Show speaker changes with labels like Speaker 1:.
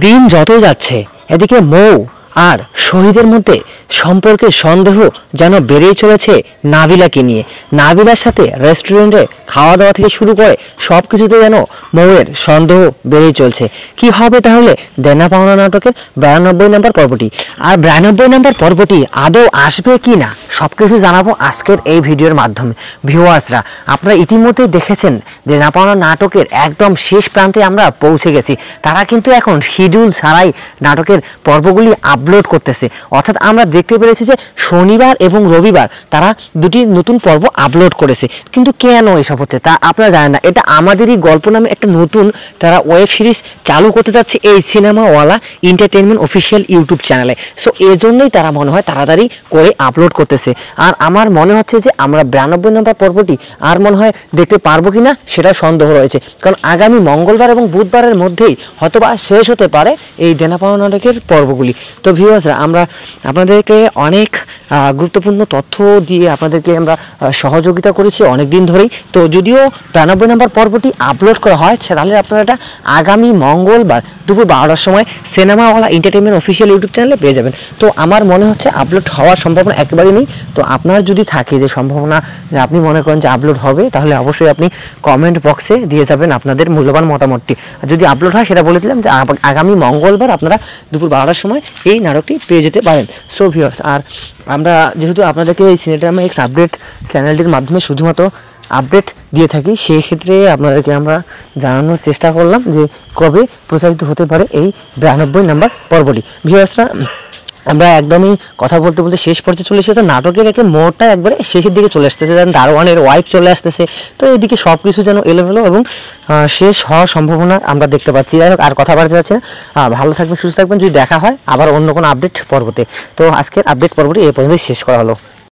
Speaker 1: দিন যত যাচ্ছে এদিকে মৌ আর শহীদের মধ্যে সম্পর্কের সন্দেহ যেন বেড়েই চলেছে নাবিলাকে নিয়ে। নাবিলার সাথে রেস্টুরেন্টে খাওয়া দাওয়া থেকে শুরু করে সব কিছুতে যেন মৌয়ের সন্দেহ বেড়েই চলছে। কি হবে তাহলে দেনা পাওনা নাটকের 92 নম্বর পর্বটি? আর 92 নম্বর পর্বটি আদৌ আসবে কি না সব কিছু জানাবো আজকের এই ভিডিওর মাধ্যমে। ভিউয়ার্সরা, আপনারা ইতিমধ্যে দেখেছেন দেনা পাওনা নাটকের একদম শেষ প্রান্তে আমরা পৌঁছে গেছি। তারা কিন্তু এখন শিডিউল ছাড়াই নাটকের পর্বগুলি আপলোড করতেছে, অর্থাৎ আমরা দেখতে পেরেছি যে শনিবার এবং রবিবার তারা দুটি নতুন পর্ব আপলোড করেছে। কিন্তু কেন এসব হচ্ছে তা আপনারা জানেন না। এটা আমাদেরই গল্প নামে একটা নতুন তারা ওয়েব সিরিজ চালু করতে যাচ্ছে এই সিনেমাওয়ালা এন্টারটেইনমেন্ট অফিসিয়াল ইউটিউব চ্যানেলে। সো এজন্যই তারা মনে হয় তাড়াতাড়ি করে আপলোড করতেছে। আর আমার মনে হচ্ছে যে আমরা 92 নম্বর পর্বটি আর মনে হয় দেখতে পারবো কিনা সেটা সন্দেহ রয়েছে, কারণ আগামী মঙ্গলবার এবং বুধবারের মধ্যেই হয়তোবা শেষ হতে পারে এই দেনা পাওনা নাটকের পর্বগুলি। তো ভিউয়ার্সরা, আমরা আপনাদেরকে অনেক গুরুত্বপূর্ণ তথ্য দিয়ে আপনাদেরকে আমরা সহযোগিতা করেছি অনেক দিন ধরেই। তো যদিও 92 নম্বর পর্বটি আপলোড করা হয় তাহলে আপনারা এটা আগামী মঙ্গলবার দুপুর 12টার সময় সিনেমাওয়ালা এন্টারটেইনমেন্ট অফিসিয়াল ইউটিউব চ্যানেলে পেয়ে যাবেন। তো আমার মনে হচ্ছে আপলোড হওয়ার সম্ভাবনা একেবারেই নেই। তো আপনার যদি থাকে যে সম্ভাবনা যে আপনি মনে করেন যে আপলোড হবে, তাহলে অবশ্যই আপনি কমেন্ট বক্সে দিয়ে যাবেন আপনাদের মূল্যবান মতামতটি। যদি আপলোড হয় সেটা বলে দিলাম যে আগামী মঙ্গলবার আপনারা দুপুর 12টার সময় এই নাটকটি পেয়ে যেতে পারেন। সো ভিউয়ার্স, আর আমরা যেহেতু আপনাদেরকে এই সিনেড্রামা এক্স আপডেট চ্যানেলটির মাধ্যমে শুধুমাত্র আপডেট দিয়ে থাকি, সেই ক্ষেত্রে আপনাদেরকে আমরা জানানোর চেষ্টা করলাম যে কবে প্রচারিত হতে পারে এই 92 নম্বর পর্বটি। ভিউয়ার্সরা, আমরা একদমই কথা বলতে বলতে শেষ পর্যায়ে চলে এসেছে। নাটকের একটা মোড়টা একবারে শেষের দিকে চলে আসতেছে, যেন দারোয়ানের ওয়াইফ চলে আসতেছে। তো এইদিকে সব কিছু যেন এলোমেলো এবং শেষ হওয়ার সম্ভাবনা আমরা দেখতে পাচ্ছি। যাই হোক, আর কথা বাড়তে যাচ্ছে না। ভালো থাকবেন, সুস্থ থাকবেন। যদি দেখা হয় আবার অন্য কোনো আপডেট পর্বতে। তো আজকের আপডেট পর্বটি এই পর্যন্তই শেষ করা হলো।